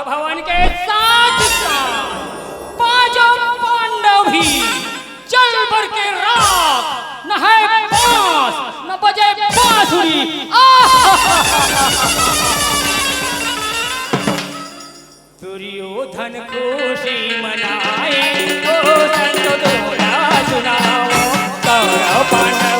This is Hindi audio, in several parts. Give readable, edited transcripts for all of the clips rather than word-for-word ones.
भवन के साथ पांचों पांडव भी चल बढ़ के राख, न है बांस न बजे बांसुरी। दुर्योधन खुशी मनाए, ओ संत दोहरा सुनाओ कौरव पांडव।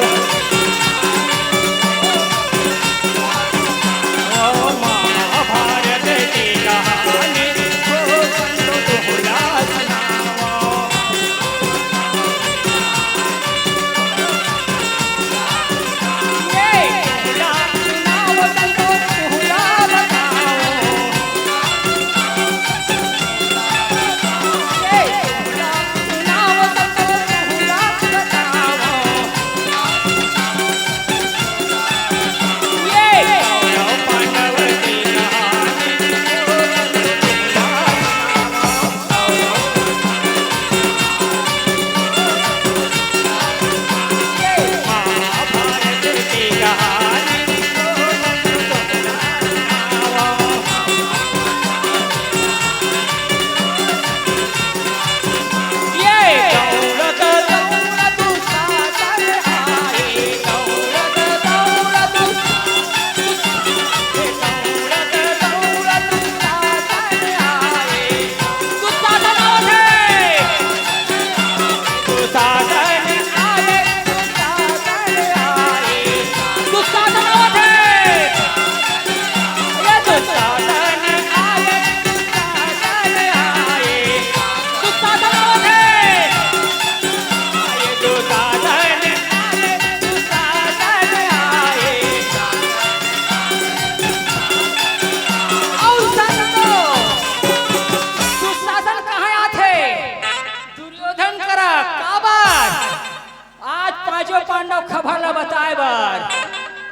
पांडव खबर ला बताए बार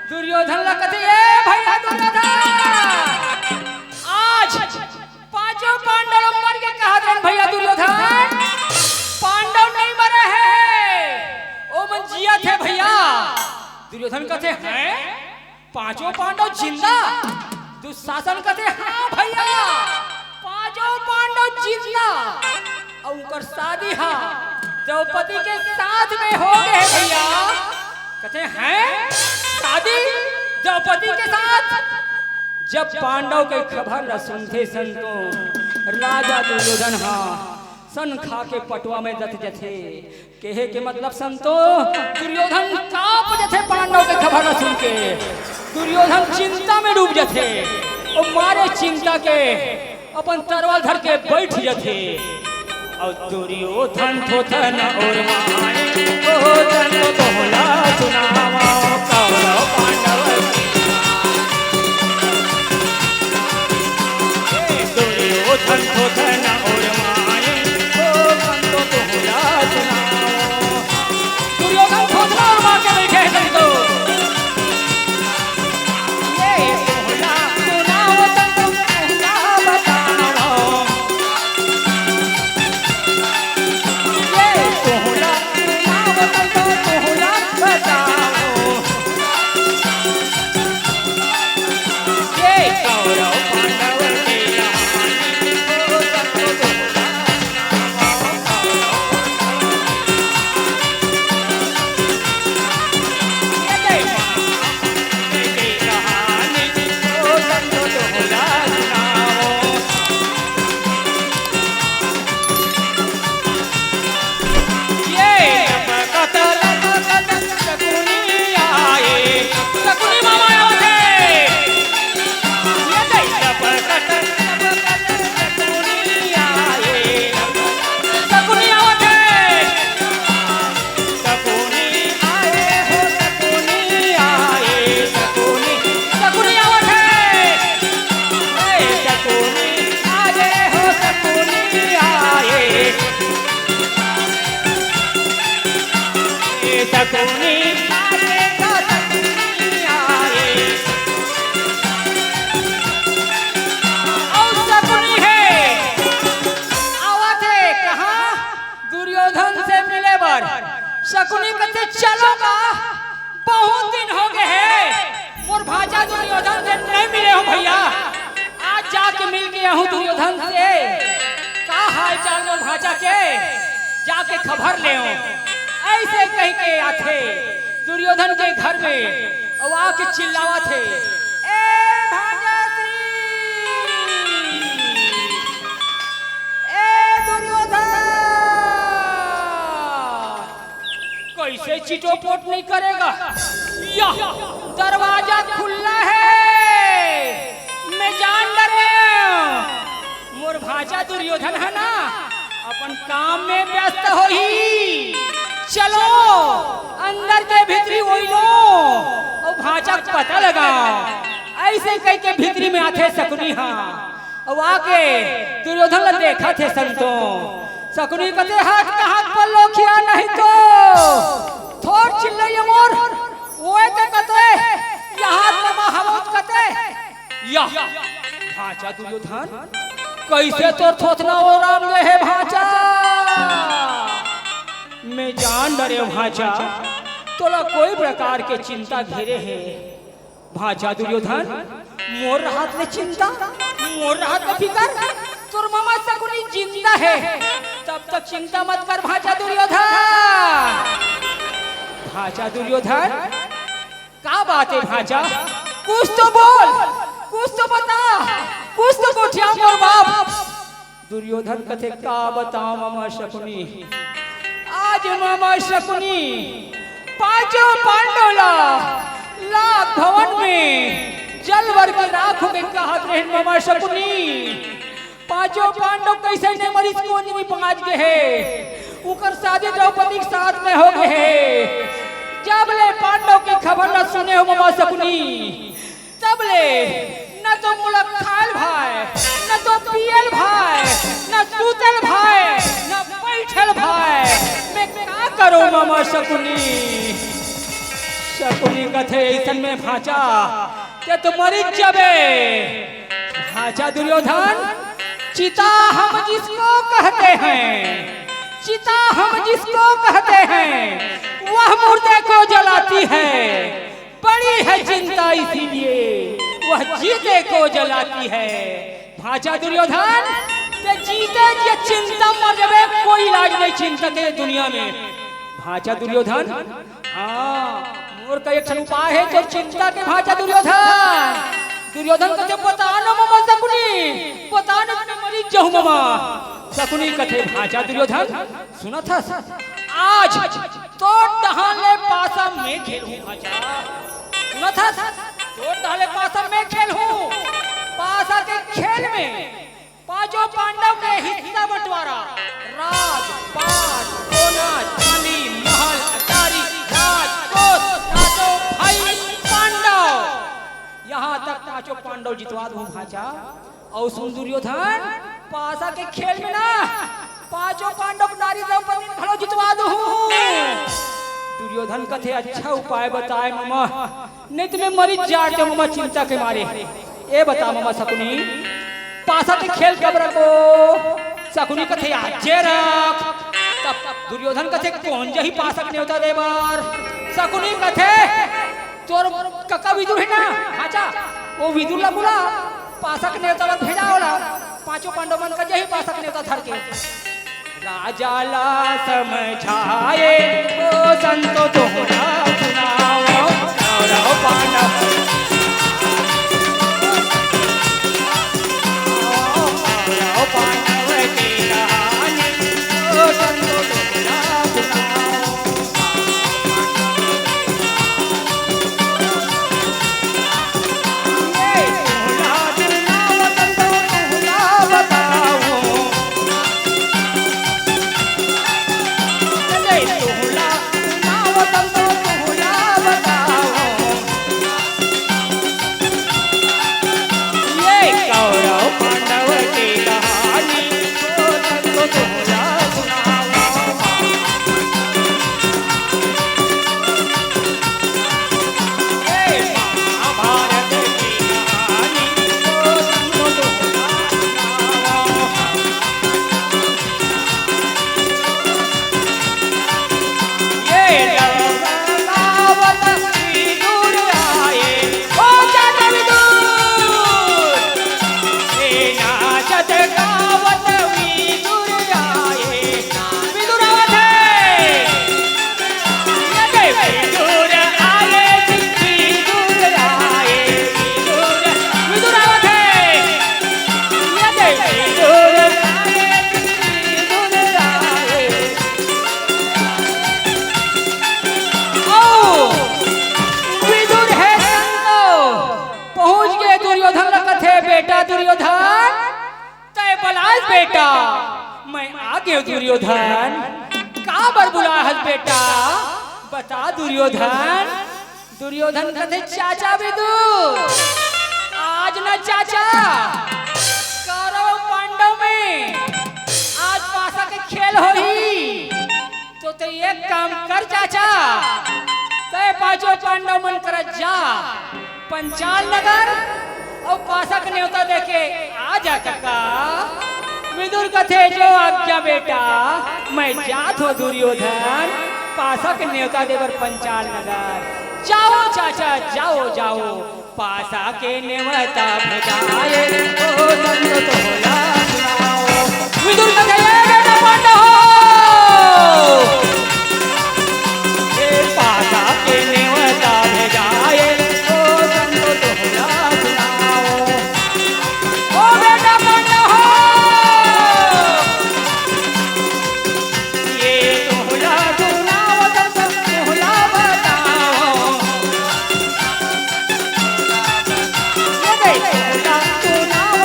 दुर्योधन ला कथे ए भैया दुर्योधन आज पांचों पांडव मर के कहा देन भैया दुर्योधन पांडव नहीं मरे हैं ओ मन जिया थे भैया। दुर्योधन कथे हैं पांचों पांडव जिंदा। दुशासन कथे हां भैया पांचों पांडव जिंदा और उनकर शादी हा द्रौपदी के साथ में हो गए भैया। कहते हैं शादी द्रौपदी के साथ। जब पांडव के खबर न सुनते संतो राजा दुर्योधन सन खा के पटवा में दत जथे कहे के मतलब संतो दुर्योधन कांप जथे पांडव के खबर न सुन के। दुर्योधन चिंता में डूब जथे और मारे चिंता के अपन तरवाल धर के बैठ जथे। और दुर्योधन थोथन और माए ओ तन तोहला सुनावा कौरव पांडव। दुर्योधन थोथन और माए ओ तन तोहला सुनावा। दुर्योधन थोथन और मार के बैठे हैं तो ये तोहला सुनावा तन तोहला बताओ। शकुनी कहते चलोगा बहुत दिन हो गए हैं मोर भाजा दुर्योधन से नहीं मिले हो भैया। आज जाके मिल के गया हूँ दुर्योधन से, का हाल चाल मोर भाचा के जाके खबर ले ऐसे कह के आथे दुर्योधन के घर में और आके चिल्लावा थे, ए भाजाश्री, ए दुर्योधन, कैसे चिटोपोट नहीं करेगा, या दरवाजा खुला है, मैं जान डरे मोर भाजा दुर्योधन है ना, अपन काम में व्यस्त हो ही, चलो अंदर के भीतरी वही लो और भाजा पता लगाओ। ऐसे कह के भीतरी में आते शकुनी, हाँ और आके दुर्योधन ने देखा थे संतो, शकुनी कहते हाथ का हाथ पर लो खिया नहीं तो थोड़ चिल्लाइए मोर, वो कहते यहाँ नमा हवत कहते, या भाजा दुर्योधन कैसे तो थोथना हो राम गए है भाजा, मैं जान डरे भाजा, तोला कोई प्रकार के चिंता घेरे है भाजा दुर्योधन, मोर हाथ में चिंता, मोर हाथ में फिकर, तोर मामा शकुनी जिंदा है, तब तक चिंता मत कर भाजा दुर्योधन। भाजा दुर्योधन क्या बात है भाजा, कुछ तो बोल, कुछ तो बता, कुछ तो गोठिया मोर बाप। दुर्योधन कथे का बताओ मामा शकुनी, आज मामा शकुनी पांचों पांडवला लाख भवन में जल भर के राख में कहत रहे मामा शकुनी, पांचों पांडव कैसे ने मरीज को नहीं पहुंच गए है, उकर शादी द्रौपदी के साथ में हो गए है, जब ले पांडव की खबर न सुने हो मामा शकुनी, तब ले न तो मुलक खाल भाई, न तो पियल भाई, न सूतल भाई, न बैठल भाई, मैं क्या करूं मामा शकुनी। शकुनी कथे ऐसन में भाचा ते तो मरी जबे, भाचा दुर्योधन चिता हम जिसको कहते हैं, चिता हम जिसको कहते हैं वह मुर्दे को जलाती है, बड़ी है चिंता इसीलिए वह जीते को जलाती है। भाचा दुर्योधन ते जीते ये चिंता मर जावे, कोई इलाज नहीं चिंता के दुनिया में। भाचा दुर्योधन हाँ मोर का एक उपाय है तो चिंता के भाचा दुर्योधन। दुर्योधन कथे पता न मामा शकुनी, पता न मरी जाऊं मामा शकुनी कथे भाचा दुर्योधन सुना था आज तो डहाले पासा में खेलूं भाचा, सुना था तो डहाले पासा में खेलूं, पासा के खेल में पांचों पांडव के हिस्सा बंटवारा, राज पाट सोना चांदी महल अटारी राजकोट सातों भाई पांडव, यहाँ तक पांचों पांडव जितवा दूं भाचा। और सुन दुर्योधन पासा के खेल में ना पांचों पांडव नारी द्रौपदी भलो जितवा दूं। दुर्योधन कथे अच्छा उपाय बताए मामा, नहीं तुम्हें मरी जाते मामा चिंता के मारे। ए बता मामा शकुनी पासा के खेल कब रखो, शकुनी कथे आजे रख, तब दुर्योधन कथे कौन जही पासा के न्योता दे बार। शकुनी कथे तोर कका विदुर है ना भाचा, वो विदुर ला बुला पासा के न्योता भेजा होला, पांचों पांडव मन का जही पासा के न्योता धर के राजा ला समझाए ओ संतो तोहरा सुनाओ कौरव पांडव, कौरव पांडव की कहानी ओ संतो तोहरा सुनाओ। ये तोहरा दिलना संतो तोहरा बताओ, बेटा दुर्योधन, तय बलास बेटा, मैं आ गया दुर्योधन। का बर बुला हस बेटा, बता दुर्योधन। दुर्योधन कथे चाचा विदुर, आज न चाचा कौरव पांडव में आज पासा के खेल होई, तो एक काम कर चाचा, तय पांचों पांडव मन कर जा पंचाल नगर और पासा के न्योता देके आ जा चका। विदुर कथे जो आज्ञा बेटा, मैं जात हो दुर्योधन, पासा के न्योता देवर पंचाल नगर। जाओ चाचा जाओ जाओ, पासा के न्योता भेजाए, ओ नंद तोला सुनाओ। विदुर कथे बेटा पांडव पासा के न्योता भेजाए, ओ नंद तोला सुनाओ। ओ बेटा पांडव ये तोला सुनाओ, तोला बताओ। ये तोला सुनाओ,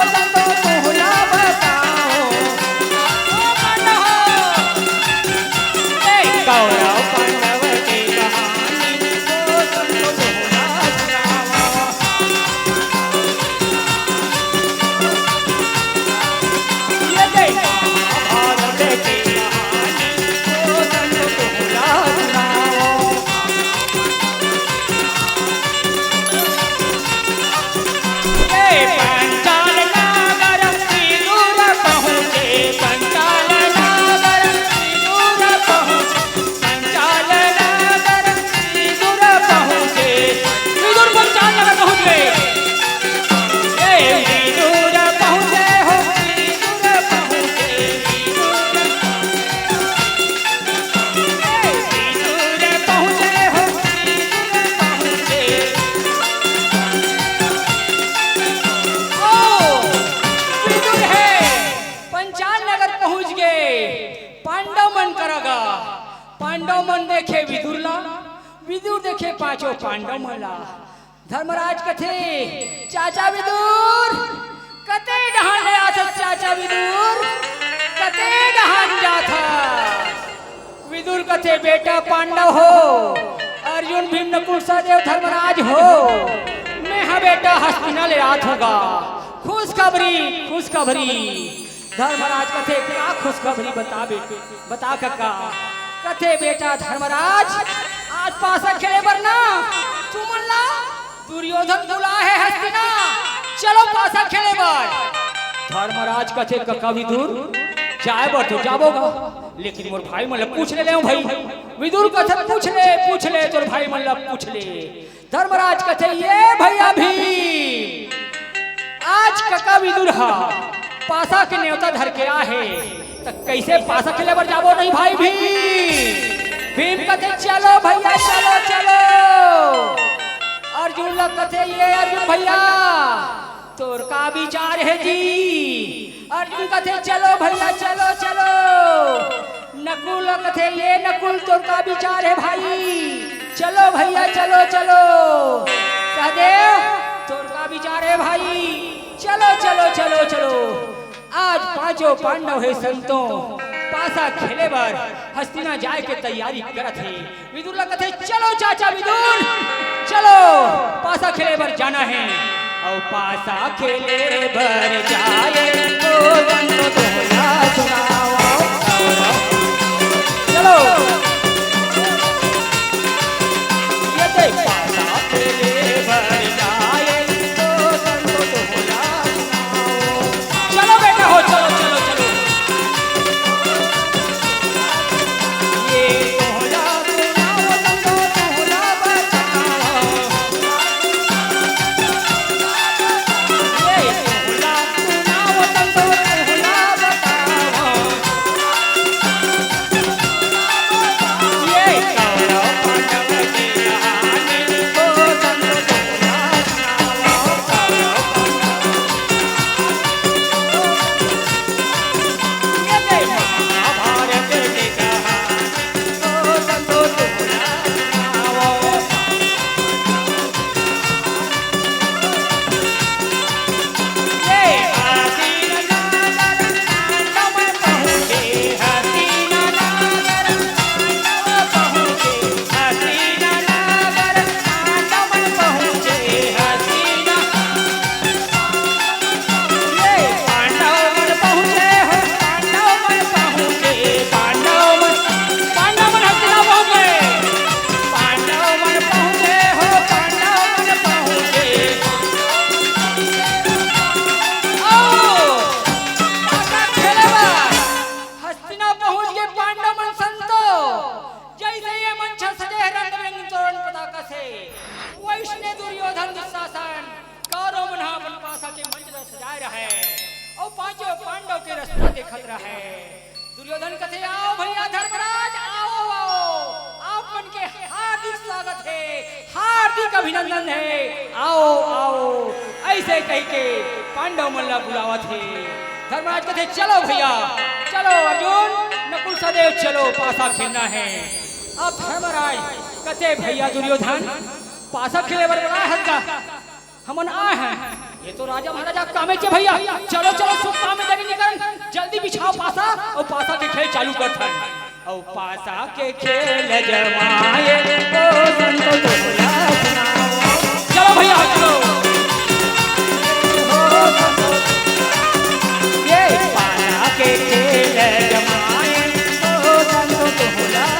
तोला बताओ। ओ पांडव कौरव पांडव की कहानी, ओ तुमको तोला सुनाओ। ये भारत की कहानी, ओ तुमको तोला सुनाओ। ये पंचाल नगर विदुर पहुँचे, पंचाल नगर विदुर पहुँचे, पंचाल नगर विदुर पहुँचे। विदुर पंचाल नगर पहुँच गए। ए विदुर पहुँचे हो, विदुर पहुँचे, विदुर पहुँचे हो, विदुर पहुँचे। ओ विदुर है पंचाल नगर पहुंच गए। पांडव मन करेगा, पांडव मन देखे विदुर ला, विदुर देखे पांचों पांडव मन ला। धर्मराज कथे चाचा विदुर, कते डहान ले आथस चाचा विदुर, कते डहान जाथस। विदुर कथे बेटा पांडव हो, अर्जुन भीम नकुल सहदेव धर्मराज हो, मैं हा बेटा हस्तिना ले आत होगा। खुशखबरी खुशखबरी। धर्मराज कथे क्या खुशखबरी बता बेटे, बता काका। कथे बेटा धर्मराज आज पासा खेले बरना तुम ला दुर्योधन बुला है हस्तिना, चलो पासा खेले बर। धर्मराज कथे काका विदुर जाए बर तो जाबोगा, लेकिन मोर भाई मन पूछ ले भाई। विदुर कथे पूछ ले तोर भाई मन पूछ ले। धर्मराज कथे ये भैया भी आज काका विदुर हा पासा के न्योता धर के आहे, तो कैसे पासा खेले बर जाबो नहीं भाई भीम कथे चलो भैया चलो चलो। अर्जुन लग कथे ये अर्जुन भैया तोर का विचार है जी। अर्जुन कथे चलो भैया चलो चलो। नकुल कथे ये नकुल तोर का विचार है भाई, चलो भैया चलो चलो। सहदेव तोर का विचार है भाई, चलो चलो चलो चलो। आज पांचों पांडव है संतों पासा खेले बर हस्तिना जाए के तैयारी करत है। विदुर ला कथे चलो चाचा विदुर चलो पासा खेले बर जाना है। और पासा खेले बर जाए तो बंदो तोला सुनाओ। चलो ये देख पासा खेले बर जाए तो बंदो तोला सुनाओ। चलो बेटा हो चलो चलो चलो। ये तोला सुनाओ बंदो तोला बताओ। ये तोला सुनाओ बंदो तोला बताओ। तो देखत रहे दुर्योधन कथे आओ भैया धर्मराज आओ आओ आप मन के हार्दिक स्वागत है, हार्दिक अभिनंदन है, आओ आओ ऐसे कह के पांडव मल्ला बुलावा थे। धर्मराज कहते चलो भैया चलो अर्जुन नकुल सहदेव चलो पासा खेलना है। अब धर्मराज कहते भैया दुर्योधन पासा खेले बर बड़ा है का हमन आए हैं, ये तो राजा महाराजा कामे चे भैया चलो चलो शुभ काम में लगी निकल जल्दी बिछाओ पासा और पासा के खेल चालू करता है। और पासा के खेल जमाए तो संतो तोला चलो भैया चलो ये पासा के खेल जमाए तो संतो तोला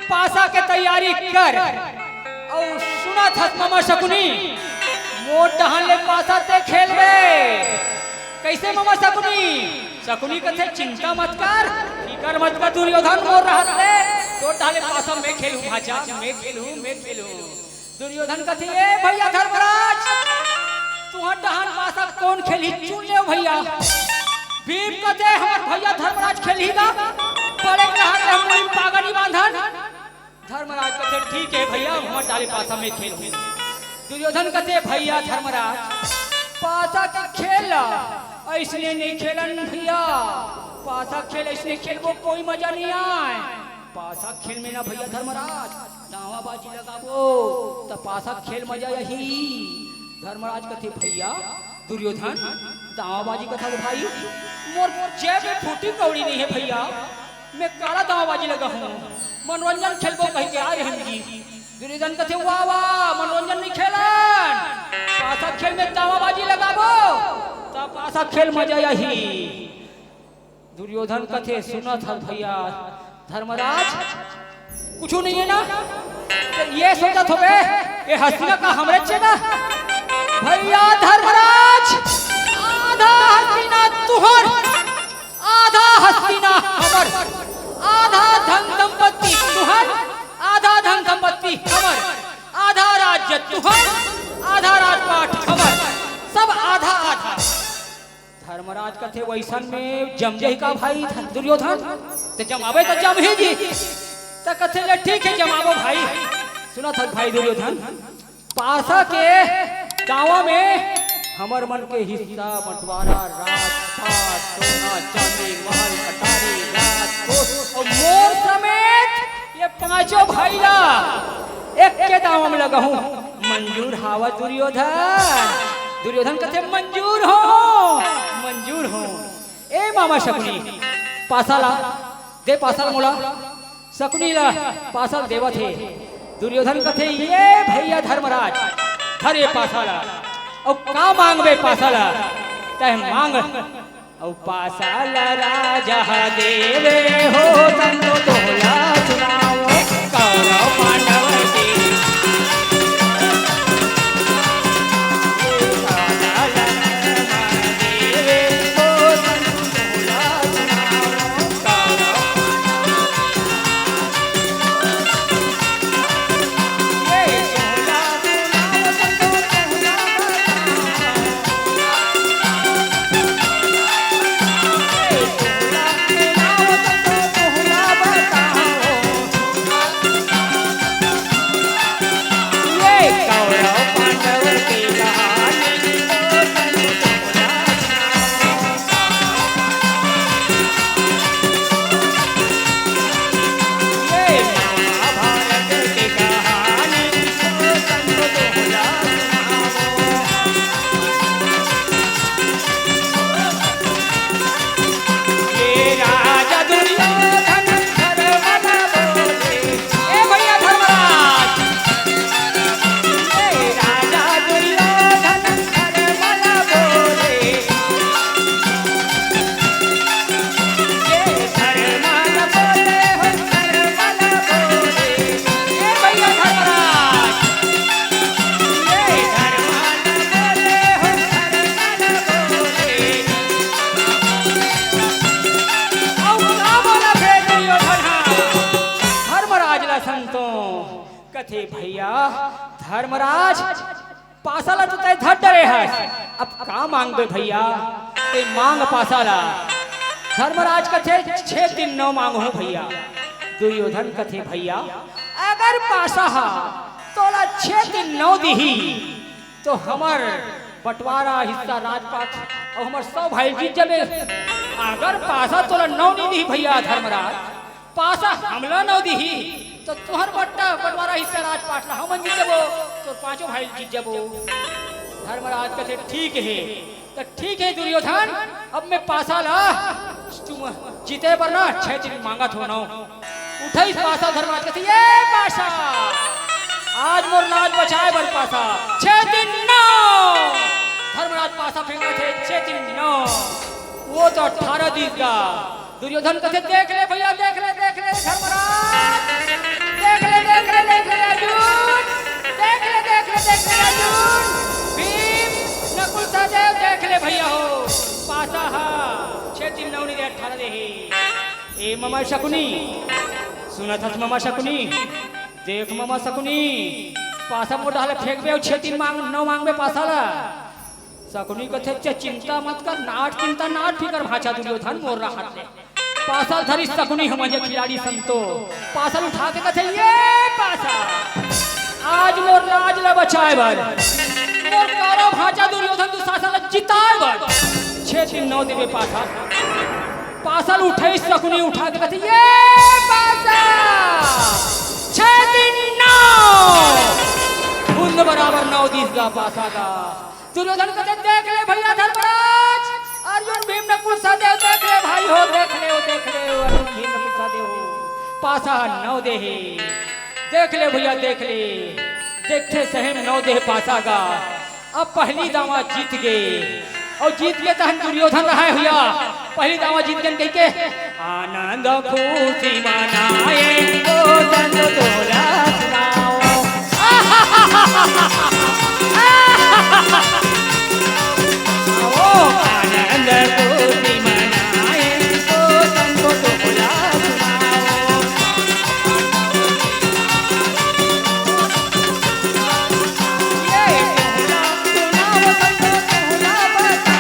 पासा के तैयारी कर और सुना था मामा शकुनी मोट डहान ले पासा ते खेलबे कैसे मामा शकुनी शकुनी कथे चिंता मत कर फिकर मत कर दुर्योधन मोर रहत ले तो डाले पासा में खेलूं भाजा मैं खेलूं दुर्योधन कथे ए भैया धर्मराज तू डहान पासा कौन खेली चुन ले भैया भीम कथे हमर भैया धर्मराज खेलीगा बड़े रहत हम पागनी बांधन धर्मराज कहते ठीक है भैया हम डाले पासा में खेल दुर्योधन कहते भैया धर्मराज पासा का खेल ऐसने नहीं खेलन भैया पासा खेल ऐसने खेल वो कोई मजा नहीं आए पासा खेल में ना भैया धर्मराज दावाबाजी लगाबो तो पासा खेल मजा यही धर्मराज कहते भैया दुर्योधन दावाबाजी कथा को भाई मोर जेब में फूटी कौड़ी नहीं है भैया मैं काला दावाबाजी लगा हूँ मनोरंजन खेलबो कह के आए हम जी दुर्योधन कथे वाह वाह मनोरंजन नहीं खेलन पासा खेल में दावाबाजी लगाबो तब पासा खेल मजा यही दुर्योधन कथे सुना था भैया धर्मराज कुछ नहीं है ना तो ये सोचा थोबे ये हस्तिना का हमरे चेना भैया धर्मराज आधा हस्तिना तुहर आधा हस्तिना हमर आधा धन संपत्ति तुहर आधा धन संपत्ति हमर आधा राज्य तुहर आधा राजपाट हमर सब आधा आधा धर्मराज कथे वैसन में जम जही का भाई दुर्योधन तो जमावे तो जम ही जी तो कथे ले ठीक है जमावो भाई सुना था भाई दुर्योधन पासा के गाँव में हमर मन के हिस्सा बंटवारा राजपाट सोना चांदी महल अटारी राजकोट और मोर समेत ये पांचों भाईला एक के दाव में लगा हूँ मंजूर हावा दुर्योधन दुर्योधन कहते मंजूर हो ए मामा शकुनी पासाला दे पासाला मोला शकुनी ला पासल देवा थे दुर्योधन कथे ये भैया धर्मराज धरे पासाला और का मांगबे पासाला तह मांग और पासाला राजा देवे हो तंतो तोला चुनाव कौरव पांडव के कथे भैया धर्मराज पासाला तो तय धर डरे है, अब का मांगबे भैया ते मांग पासाला। धर्मराज कथे 6 दिन 9 मांगो भैया। दुर्योधन कथे भैया अगर पासा तोला 6 दिन 9 दिही तो हमर बंटवारा हिस्सा राजपाट और हमर 100 भाई जीत जबे। अगर पासा तोला 9 नहीं दी भैया धर्मराज, पासा हमला 9 दिही तो तुहर बंटवारा हिस्सा राजपाट ला हम जीत जबो, तो 5 भाई जीत जबो। धर्मराज कहते ठीक है, तो ठीक है दुर्योधन, अब मैं पासा ला तुम जीते पर ना 6 दिन मांगा थो ना उठाई पासा। धर्मराज कहते ये पासा आज मोर लाज बचाए बर पासा 6 दिन 9। धर्मराज पासा फेंका थे 6 दिन 9, वो तो 18 दिन का। दुर्योधन कहते देख ले भैया देख ले धर्मराज, देख ले अर्जुन, देख ले अर्जुन, भीम नकुल सहदेव देख ले भैया हो पासा 6 दिन 9 नहीं 18 दे। ए मामा शकुनी सुना था मामा शकुनी, देख मामा शकुनी पासा मोटा हाले फेंक बे 6 दिन 9 मांगबे पासा ला। शकुनी को थे चिंता मत कर, नाट चिंता नाट फिकर भाषा दुर्योधन मोर रहा ले। पासा धरी शकुनी हम जे खिलाड़ी संतो पासा उठा के कथे ये पासा आज मोर लाज ला बचाए बर, मोर कारो भाषा दुर्योधन तू सासा जिताए बर 6 दिन 9 देवे पासा। पासा उठे शकुनी उठा के कथे ये पासा 6 दिन 9 उन बराबर 9 दिस का पासा का। दुर्योधन कहते देख ले भैया धर्मराज, अर्जुन भीम नकुल सहदेव देख ले भाई हो, देख ले अर्जुन भीम नकुल सहदेव पासा 9 दे है। देख ले भैया देख ले, देखते सहम 9 दे पासा का। अब पहली दावा जीत गए और जीत गए तहन दुर्योधन रहा भैया पहली दावा जीत गए कह के आनंद खुशी मनाए तो संग तोला सुनाओ। आनंद खुशी मनाए तो संग तोला सुनाओ। ये सुनाओ संग तोला बताओ।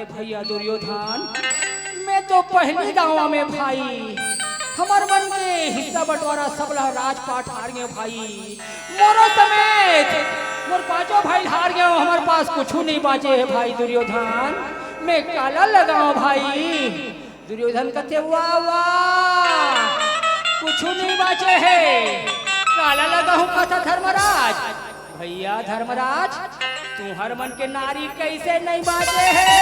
भैया दुर्योधन मैं तो पहली दावा में भाई हमार मन के हिस्सा बंटवारा सबला राजपाट हार गए भाई, मोरो समेत मोर 5 भाई हार गए, हमारे पास कुछ नहीं बाचे है भाई दुर्योधन, मैं काला लगाऊं भाई। दुर्योधन कहते वाह वाह कुछ नहीं बाचे है, काला लगाऊं कथा धर्मराज। भैया धर्मराज तू हर मन के नारी कैसे नहीं बाजे है।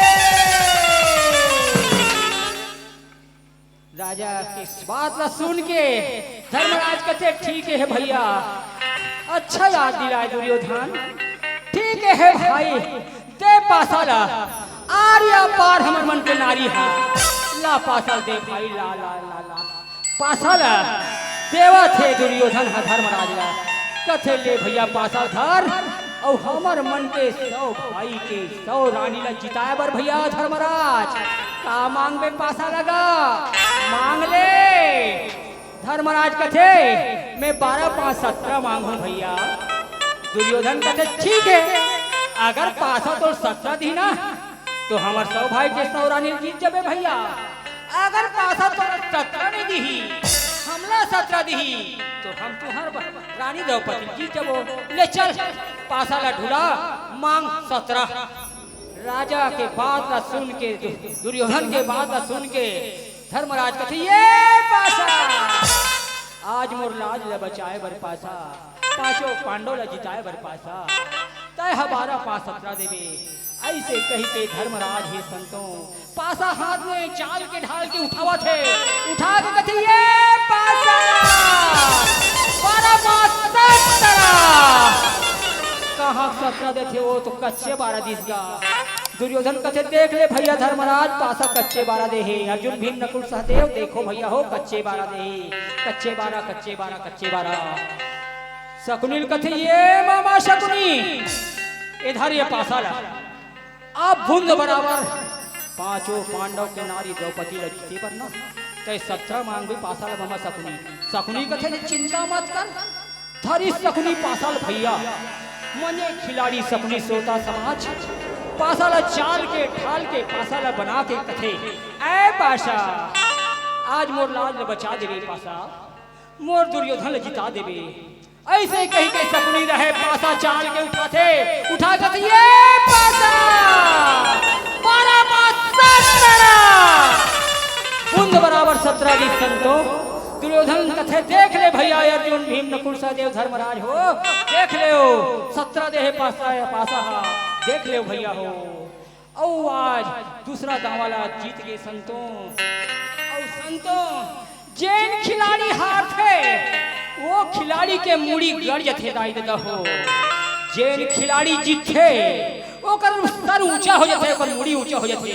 राजा की बात ला सुन के धर्मराज कहते ठीक है भैया, अच्छा याद दिलाए दुर्योधन, ठीक है भाई दे पासाला आर्या पार हमर मन के नारी है, ला पासाल दे भाई ला ला ला ला पासाला देवा थे दुर्योधन है धर्मराज ला कथे ले भैया पासाल धर और हमर मन के 100 भाई के 100 रानी ला जिताए बर भैया धर्मराज का मांग में पासा लगा मांग ले धर्मराज कथे मैं 12 5 17 मांगू भैया। दुर्योधन कथे ठीक है, अगर पासा तो 17 दी ना तो हमार सौ भाई के 100 रानी जीत जाबे भैया। अगर पासा तो 17 नहीं दी, हमला 17 दी तो हम तुहर रानी द्रौपदी जीत जाबो। ले चल पासा ला ढूला मांग 17। राजा के बात ला सुन के, दुर्योधन के बात ला सुन के धर्मराज कथे ये पासा आज मोर लाज ल बचाए बर पासा, पांचों पांडव ला जिताए बर पासा, तय हमारा पास 17 देवे। ऐसे कही के धर्मराज हे संतों पासा हाथ में चाल के ढाल के उठावा थे, उठा के कथे ये पासा 12 5 17। कहाँ 17 देते हो तो कच्चे 12 दिसगा। दुर्योधन कथे देख ले भैया धर्मराज पासा कच्चे 12 दे है। अर्जुन भीम नकुल सहदेव देखो भैया हो कच्चे 12 दे, कच्चे 12 कच्चे 12 कच्चे 12। शकुनी कथे ये मामा शकुनी इधर ये पासा ला आप भूंद बराबर पांचों पांडव के नारी द्रौपदी लज्जित पर ना तय 17 मांग भी पासा ला मामा शकुनी। शकुनी कथे चिंता मत कर, धरी शकुनी पासा ला भैया मने खिलाड़ी शकुनी सोता समाज पासा ला चाल के ठाल के पासा ला बना के कथे ऐ पासा आज मोर लाज ल बचा देवे पासा, मोर दुर्योधन ल जिता देवे। ऐसे कही के शकुनी रहे पासा चाल के उठा के ये पासा 12 5 17 बुंद बराबर 17 की संतो। दुर्योधन कथे देख ले भैया अर्जुन भीम नकुल सहदेव धर्मराज हो देख ले हो 17 दे पासा पासा देख ले भैया हो। औ आज दूसरा गांव वाला जीत गए संतों। और संतों जैन खिलाड़ी हार थे वो खिलाड़ी के मुड़ी गड़ जथे दाई देता हो। जैन खिलाड़ी जीते वो कर सर ऊंचा हो जाते, ओकर मुड़ी ऊंचा हो जाते।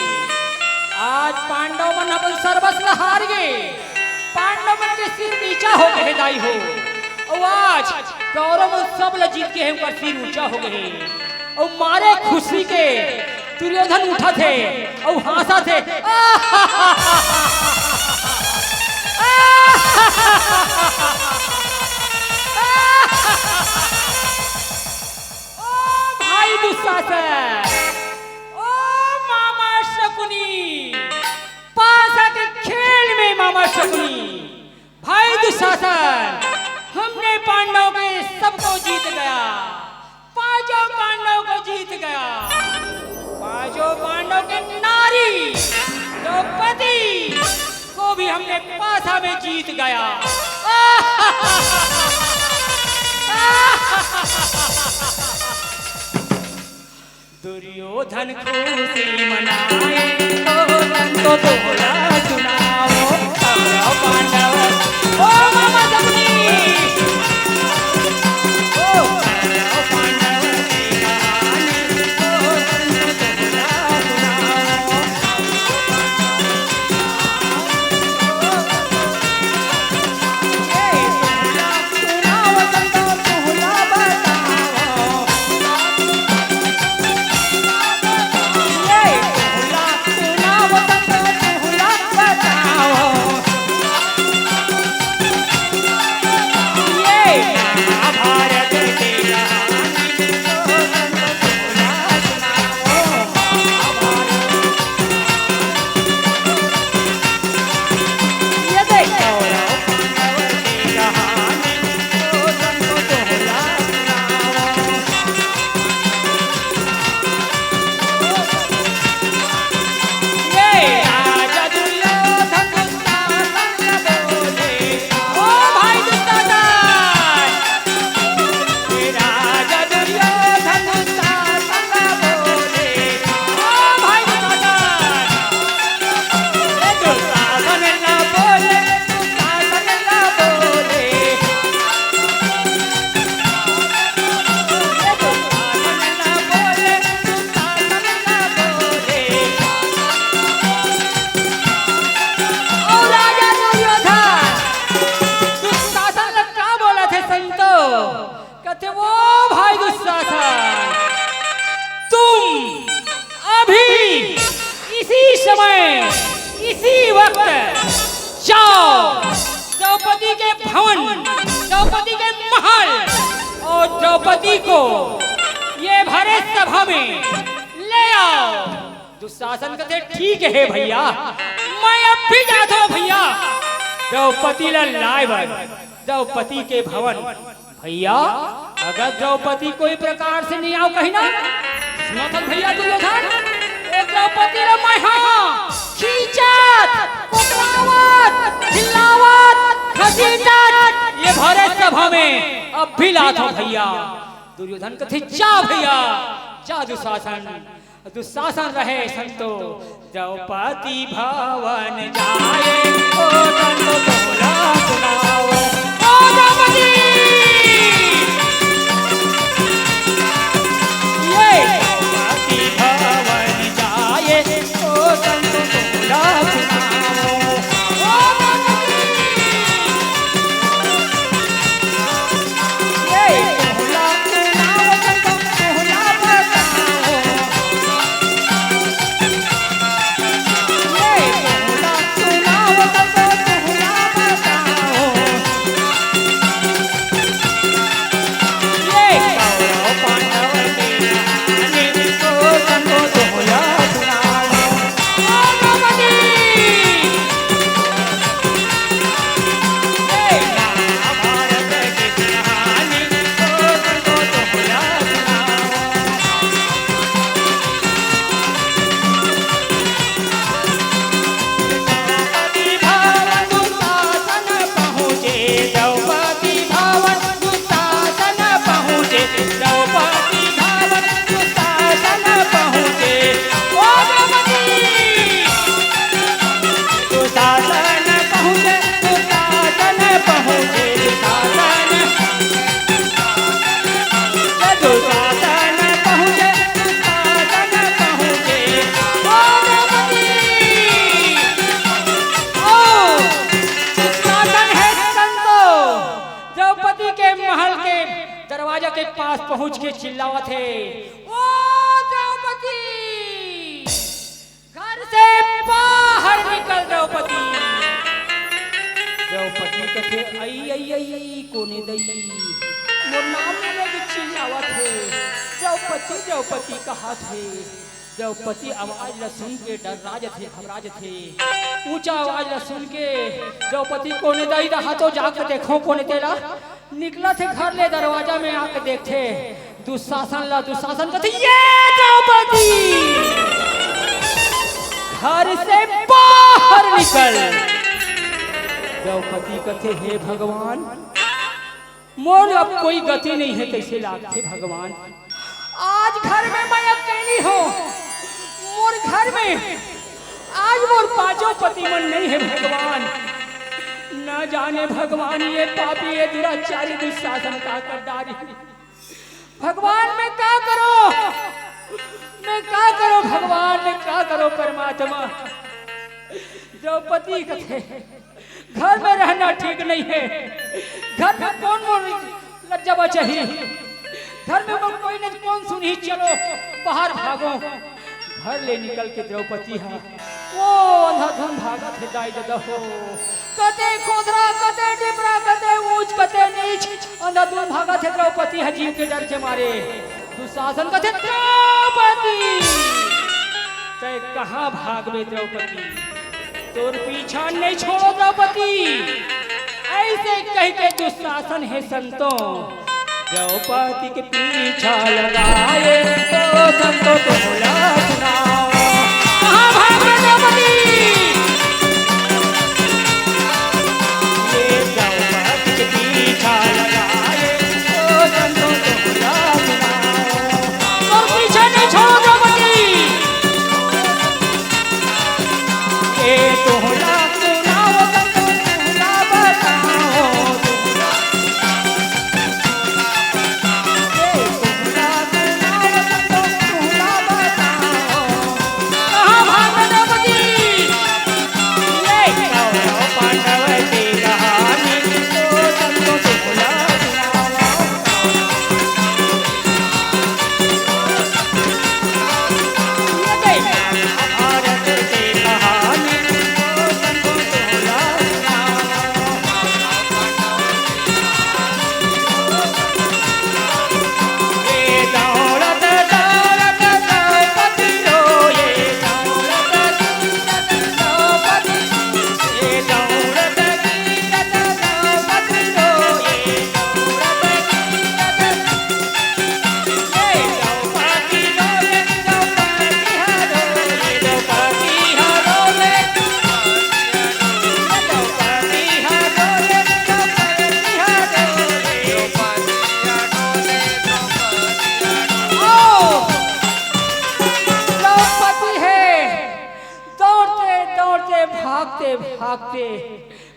आज पांडव मन अपन सर्वस्व हार गए, पांडव मन के सिर नीचा हो गए दाई हो। और आज कौरव सब ल जीत के उनका सिर ऊंचा हो गए। और मारे खुशी के दुर्योधन उठा थे और हंसा थे भाई दुशासन ओ मामा शकुनी पासा के खेल में मामा शकुनी भाई दुशासन हमने पांडव के सबको जीत गया, पांचों पांडव को जीत गया। पांचों पांडव के नारी द्रौपदी को भी हमने पासा में जीत गया। दुर्योधन खुशी मनाए तो बोला सुनाओ पांडव ओ मामा शकुनी द्रौपदी के भवन, द्रौपदी के महल और द्रौपदी को ये भरे सभा में ले आओ। दुशासन कहते ठीक है भैया, मैं अब भी जाता हूँ भैया। द्रौपदी लाए द्रौपदी के भवन। भैया अगर द्रौपदी कोई प्रकार से नहीं आओ कहीं ना सुना था भैया दुर्योधन, द्रौपदी खींचत, कुकरावत, हिलावत, घसीटत ये भरे सभा में अब भी लात हो भैया। दुर्योधन कथे जा भैया जा दुशासन, दुशासन रहे संतो। द्रौपदी भवन जाए ओ संतो बोला सुनाओ, ओ द्रौपदी ये द्रौपदी भवन जाए ओ संतो बोला सुनाओ, ओ द्रौपदी ये बोला सुनाओ संतो बोला बताओ, ये बोला सुनाओ संतो बोला बताओ, ये कौरव पांडव के कहानी को संतो बोला सुनाओ, ओ द्रौपदी ये महाभारत की कहानी को संतो बोला सुनाओ। द्रौपदी भवन दुशासन पहुँचे, द्रौपदी भवन दुशासन पहुँचे, द्रौपदी भवन दुशासन पहुँचे, ओ द्रौपदी दुशासन पहुँचे, दुशासन पहुँचे, दुशासन दुशासन पहुँचे, दुशासन पहुँचे, ओ द्रौपदी ओ दुशासन है संतो द्रौपदी के महल के दरवाजा के पास पहुंच के चिल्लावा थे, ओ द्रौपदी घर से बाहर निकल द्रौपदी। द्रौपदी कथे आई आई आई कोने दई मोर नाम में लोग चिल्लावा थे, द्रौपदी द्रौपदी कहा थे। द्रौपदी आवाज ला सुन के डर राज थे, घबराज थे। ऊंचा आवाज ला सुन के द्रौपदी कोने दई रहा तो जाकर देखो कोने तेरा निकला थे घर ले दरवाजा में आके देखते दुशासन कथे ये द्रौपदी घर से बाहर निकल। द्रौपदी कथे हे भगवान मोर अब कोई गति नहीं है, कैसे लागते भगवान। आज घर में मैं अकेली हूँ, मोर घर में आज मोर पांचों पति मन नहीं है भगवान। न जाने भगवान ये पापी ये दुराचारी दुशासन का कर डाली। भगवान मैं क्या करो, मैं क्या करो भगवान, मैं क्या करो परमात्मा। द्रौपदी कथे घर में रहना ठीक नहीं है, घर में कौन लज्जा चाहिए, घर में कोई नहीं कौन सुनी, चलो बाहर भागो। घर ले निकल के द्रौपदी है वो अंधाधुन भागा थे दाई ददा हो, कते खोदरा कते डिबरा कते ऊंच कते नीच अंधाधुन भागा थे द्रौपदी है जीव के डर के मारे। दुशासन कथे द्रौपदी ते कहाँ भागवे द्रौपदी, तोर पीछा नहीं छोड़ो द्रौपदी। ऐसे कह के दुशासन है संतों द्रौपदी के पीछा लगाए तो संतों को बोला सुनाओ, कहाँ भागे द्रौपदी। ये द्रौपदी के पीछा लगाए तो संतों को बोला सुनाओ, और पीछा नहीं छोड़ो द्रौपदी। ये तोहला सुनाओ संतों तोहला बताओ,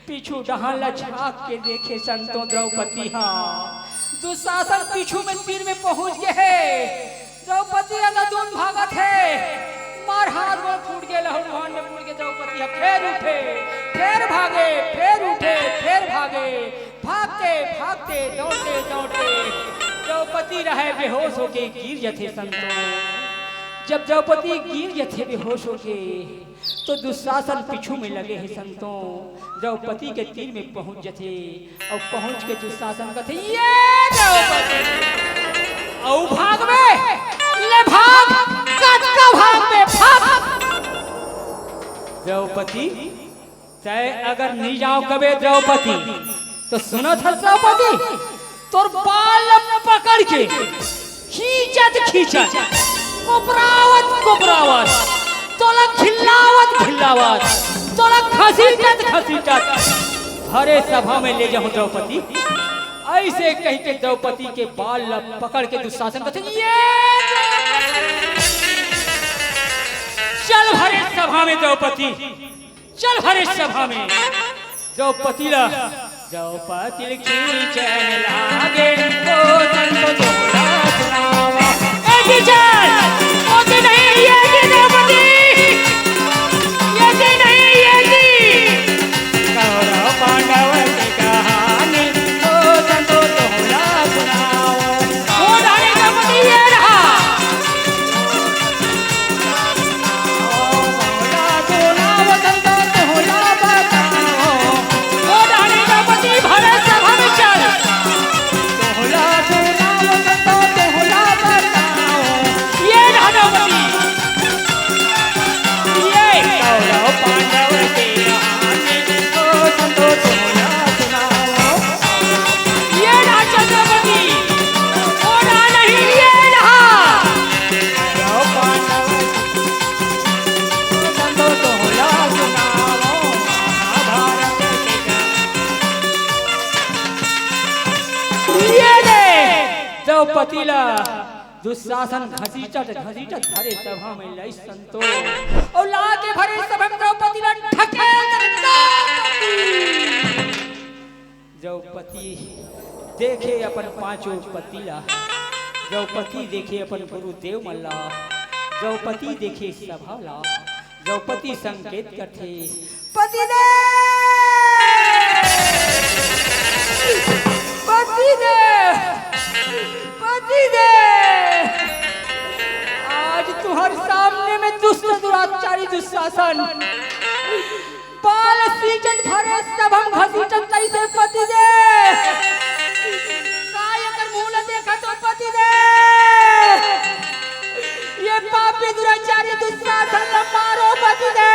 पीछू डहान ला झाँक के देखे संतों द्रौपदी हाँ दुशासन पीछू में तीर में पहुंच गए है। द्रौपदी अंधाधुन भागत है, मार हाथ में फूट गए, लहू लुहान में फूट गए। द्रौपदी फिर उठे, फिर भागे, फिर उठे, फिर भागे, भागते भागते दौड़ते दौड़ते द्रौपदी रहे बेहोश होके गिर जथे संतों। जब द्रौपदी गिर जथे बेहोश होके तो दुशासन पीछू में लगे हैं संतों। द्रौपदी के तीर में पहुंच जथे और पहुंच के दुशासन कहते ये द्रौपदी औ भाग में ले भाग कद का भाग में भाग। द्रौपदी तय अगर नहीं जाओ कबे द्रौपदी तो सुनो था द्रौपदी तोर बाल पकड़ के खींचत खींचत कुबरावत कुबरावत तोला खिल्लावत खिल्लावत तोला खसीटत खसीटत हरे सभा में ले जाऊं द्रौपदी। ऐसे कह के द्रौपदी के बाल पकड़ के दुशासन कहते ये चल हरे सभा में द्रौपदी, चल हरे सभा में। द्रौपदी ला द्रौपदी खींचन लागे तो संतो तोला सुनावा ए चल ओके नहीं ये की द्रौपदी ये की नहीं ये की कौरव पांडव की कहानी तो संतो तोला सुनाओ। वो डाले द्रौपदी ये रहा तोला सुनाओ संतो तोला बताओ। वो डाले द्रौपदी भरे सभा में चल तोला सुनाओ संतो तोला बताओ। ये रहा द्रौपदी ये कौरव पांडव की कहानी तो संतो तोला सुनाओ। ये रहा द्रौपदी वो रहा नहीं ये रहा कौरव पांडव संतो तोला सुनाओ। महाभारत के ये रे द्रौपदी ला दुशासन घसीटत घसीटत भरे सभा में लाई संतो और लाके भरे सभा में द्रौपदी ला ढकेल द्रौपदी देखे अपन पांचों पतिला। द्रौपदी देखे अपन गुरुदेव मल्ला। द्रौपदी देखे सभा ला। द्रौपदी संकेत करते पतिदेव पतिदेव पतिदेव आज तुम्हारे सामने में दुष्ट दुराचारी दुशासन बाल सीजन भरे सभम घसीटत कैसे पतिदेव काय कर मूल देखा तो पतिदेव ये पापी दुराचारी दुशासन न मारो पतिदेव।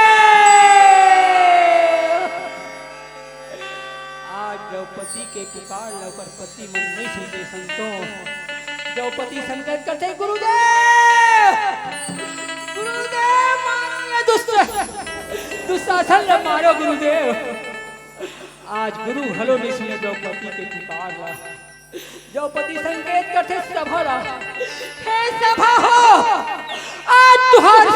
आज द्रौपदी के पुकार लौकर पति मन नहीं सुनते संतों। द्रौपदी संकेत करते गुरुदेव गुरुदेव मारो ये दुष्ट दुशासन न मारो गुरुदेव। आज गुरु हलो नहीं सुने द्रौपदी के पुकार ला। द्रौपदी संकेत करते सभा ला हे सभा हो आज तुहर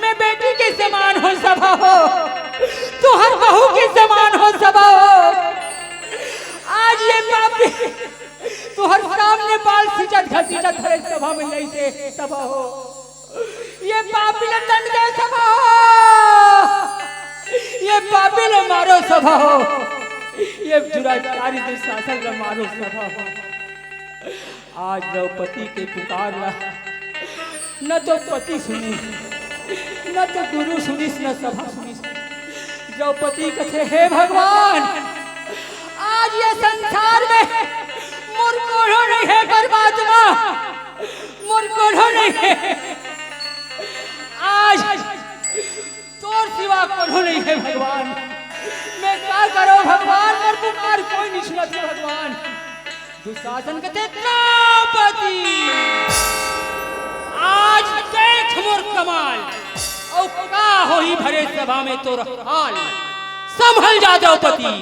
मैं बेटी के समान हो सभा हो तुहर बहू के समान हो सभा हो। आज ये पापी तुहर सामने बाल सीचत घसीटत है सभा में नहीं से सभा हो। ये पापी ने दंड दे सभा हो। ये पापी ने मारो सभा हो। ये दुराचारी दुशासन ने मारो सभा हो। आज द्रौपदी के पुकार ला न तो पति सुनी न तो गुरु सुनी न सभा सुनी। द्रौपदी कथे हे भगवान आज ये संसार में मुरकोढ़ो नहीं है परमात्मा मुरकोढ़ो नहीं है। आज तोर सिवा कोढ़ो नहीं है भगवान। मैं क्या करो भगवान मेरे पुकार कोई नहीं सुनती भगवान। दुशासन कहते द्रौपदी आज देख मोर कमाल और का होई भरे सभा में तोर हाल संभल जा द्रौपदी।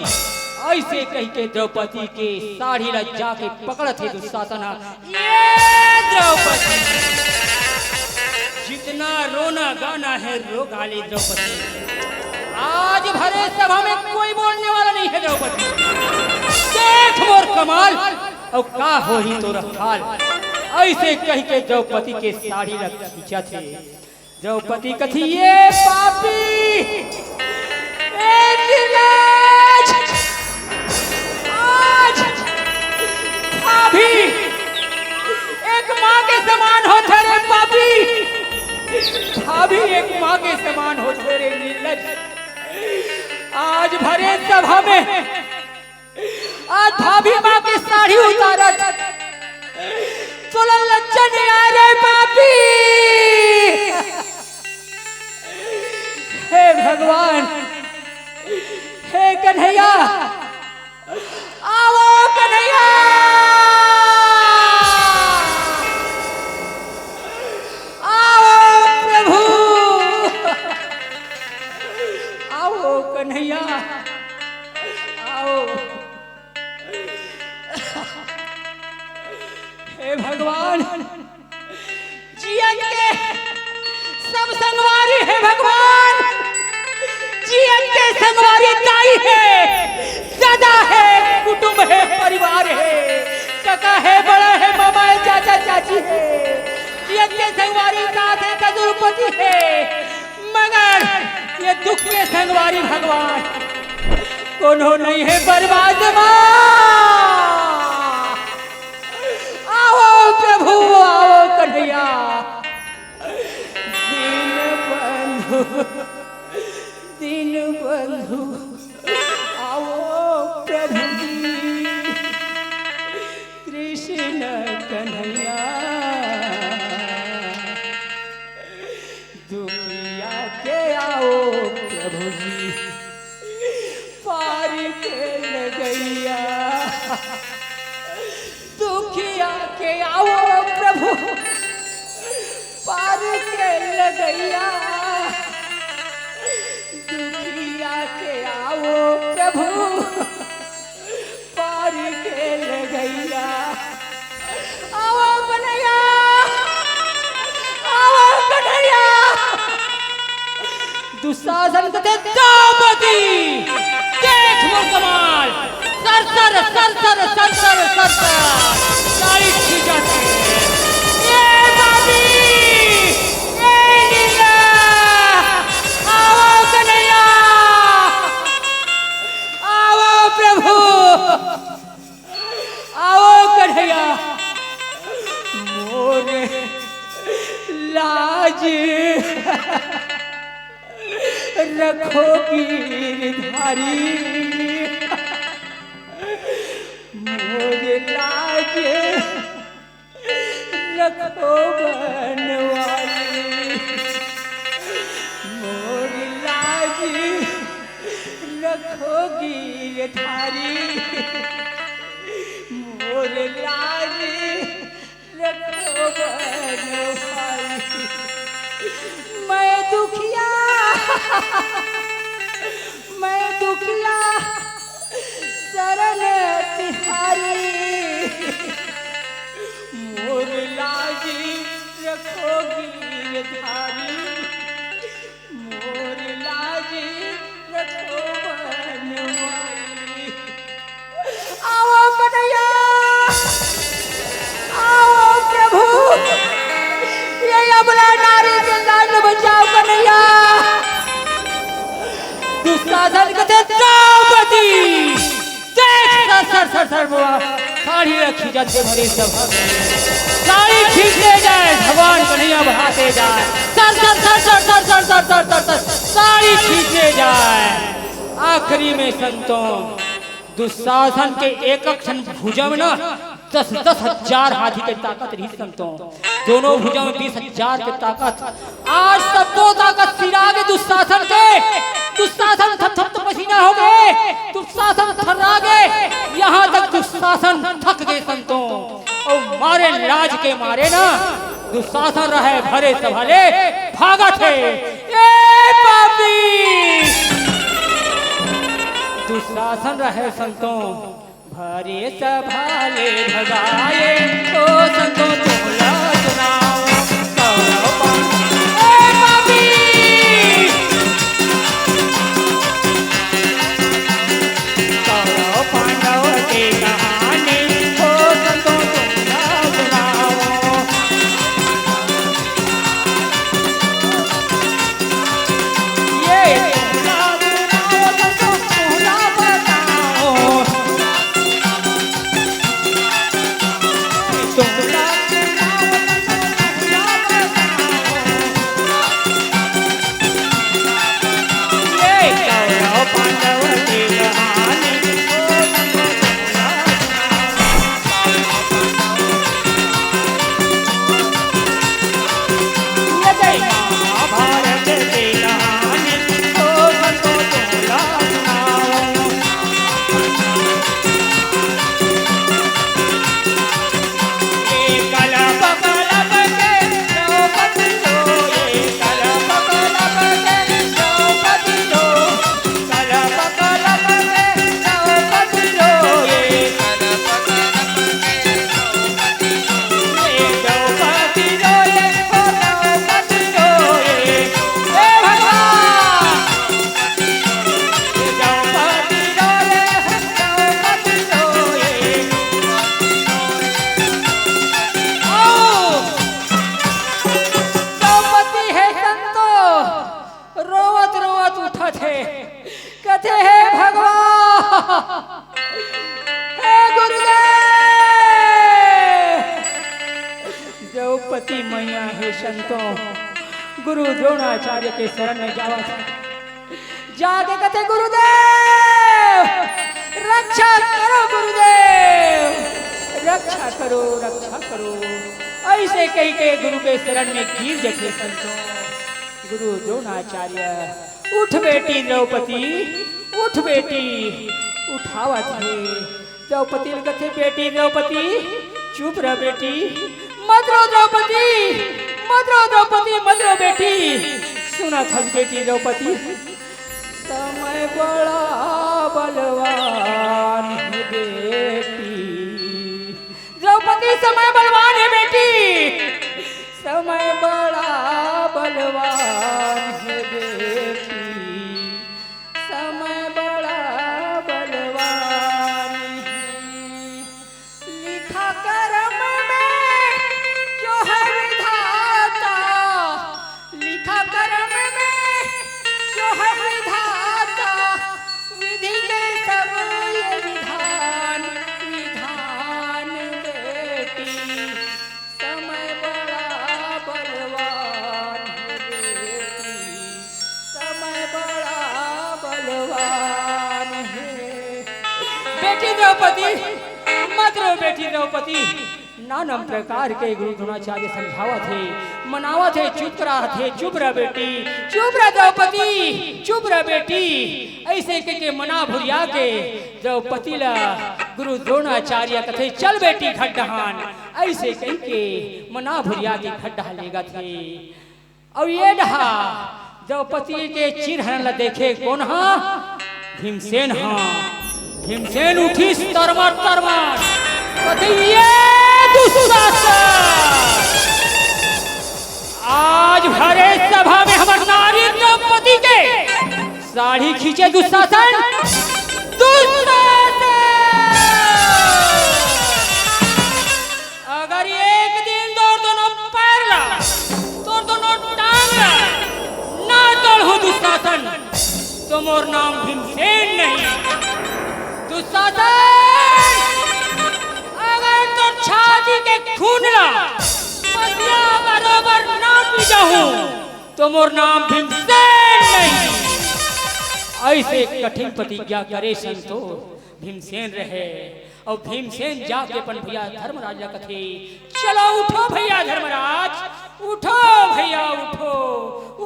ऐसे कह के द्रौपदी के साड़ी ला जाके पकड़ते दुशासन। ये द्रौपदी जितना रोना गाना है रो गाली द्रौपदी। आज भरे सभा में कोई बोल मानने वाला नहीं है द्रौपदी। देख मोर कमाल और का हो ही तो हाल। ऐसे कह के द्रौपदी के साड़ी रख खींचा थे। द्रौपदी कथी ये पापी आज भाभी एक माँ के समान हो रे पापी। भाभी एक माँ के समान हो रे निर्लज। आज भरे सभा में आज भाभी माँ की साड़ी उतारत चलन लज्जन आ रे पापी। हे भगवान हे कन्हैया आओ कन्हैया आओ प्रभु आओ कन्हैया आओ। हे भगवान जियन के सब संगवारी है भगवान। जियन के संगवारी दाई है दादा है कुटुंब है परिवार है काका है बड़ा है मामा है चाचा चाची है। जियन के संगवारी साथ है कदुरपति है मगर ये दुख के संगवारी भगवान कोनो नहीं है बर्बाद आओ प्रभु आओ कन्हैया। दीन बंधु आओ प्रभु कृष्ण कन्हैया। दुखिया के आओ प्रभु जी पार के लगैया। दुखिया के आओ प्रभु पार के लगैया। दुखिया के आओ प्रभु पार के लगैया। आओ कन्हैया आओ कन्हैया। दुशासन कते द्रौपदी देख मोर कमाल sir sir sir sir sir sir sir sir sari खींचा ये बाबी ये नीला आओ कन्हैया आओ प्रभु आओ कन्हैया। मोरे लाज रखो गिरधारी मोरे लाज रखो बनवाली। मोरे लाज रखो गिरधारी मोरे लाज रखो बनवाली। मैं दुखिया शरण तिहारी मोर लाजी रखो गिरधारी मोर लाजी रखो बनवाली। आओ कन्हैया आओ प्रभु ये अबला नारी के लाज बचाओ कन्हैया। दुशासन कथे द्रौपदी देख सर सर सर बुआ साड़ी रखी जाते भरे सभा साड़ी खींचते जाए भगवान कन्हैया बढ़ाते जाए sir sir sir sir sir sir sir sir sir sir sari खींचते जाए। आखिरी में संतों दुशासन के एक क्षण भुजा में ना 10,000 हाथी की ताकत रही संतों। दोनों भुजा में 20,000 की ताकत। आज सबको ताकत सिरा के दुशासन के दुशासन थप पसीना हो गए दुशासन थर्रा गए। यहाँ तक दुशासन थक गए संतों और मारे राज के मारे ना दुशासन रहे भरे सभाले भागा थे। ए पापी दुशासन रहे संतों भरे सभाले भगाए तो संतों तोला सुनाओ। ए पापी संतों गुरु द्रोणाचार्य के शरण में जावा था। जाके कहते गुरुदेव रक्षा करो, गुरुदेव रक्षा करो, रक्षा करो। ऐसे कही के गुरु के शरण में गिर जैसे संतों गुरु द्रोणाचार्य उठ बेटी द्रौपदी, उठ बेटी, उठावा थे। द्रौपदी कहते बेटी द्रौपदी चुप रह बेटी, मत रो द्रौपदी, मत रो द्रौपदी, मत रो बेटी। सुना था बेटी द्रौपदी समय बड़ा बलवान है बेटी, द्रौपदी समय बलवान है बेटी, समय बड़ा बलवान है बेटी, समय बड़ा बलवान है। लिखा कर्म में जो है विधाता, लिखा कर्म में जो है विधाता, विधि के सब ये विधान, विधान बेटी, समय बड़ा बलवान है बेटी, समय बड़ा बलवान है। बेटी द्रौपदी मत रो बेटी द्रौपदी। नाना प्रकार के गुरु द्रोणाचार्य समझावा थे, मनावा थे, चुप रहा थे, चुप रह बेटी, चुप रह द्रौपदी, चुप रह बेटी। ऐसे के मना भुरिया के द्रौपदी ला गुरु द्रोणाचार्य कथे चल बेटी खड्डहान। ऐसे कह के मना भुरिया के खड्डा लेगा थे। और ये डहा द्रौपदी के चिरहरण ला देखे कौन हा? भीमसेन हा। भीमसेन उठी तरमर तरमर कथे ये आज भरे सभा में हमर नारी द्रौपदी के साड़ी खींचे दुशासन, दुशासन। अगर एक दिन तोर दोनों पैर ला, तोर दोनों टांग ला ना तोड़ दुशासन तो मोर नाम भीमसेन नहीं। दुशासन छाती के खून ला मसिया बरोबर ना पी जाऊं तो मोर नाम भीमसेन नहीं। ऐसे कठिन प्रतिज्ञा करे संतो भीमसेन रहे। और भीमसेन जाके अपन भैया धर्मराज कथे चलो उठो भैया धर्मराज, उठो भैया, उठो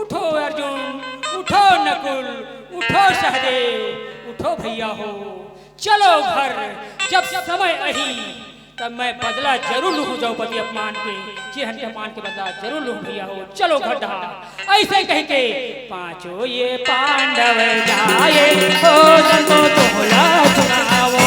उठो अर्जुन, उठो नकुल, उठो सहदेव, उठो भैया हो, चलो घर। जब समय अही तब मैं बदला जरूर लूँ द्रौपदी अपमान के, चिरहन के अपमान के बदला जरूर लूँ भैया हो, चलो गड्ढा। ऐसे कह के पांचों ये पांडव जाए हो संतो तोला सुनावो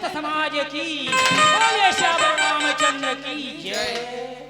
समाज की, बोले श्याम रामचंद्र की जय।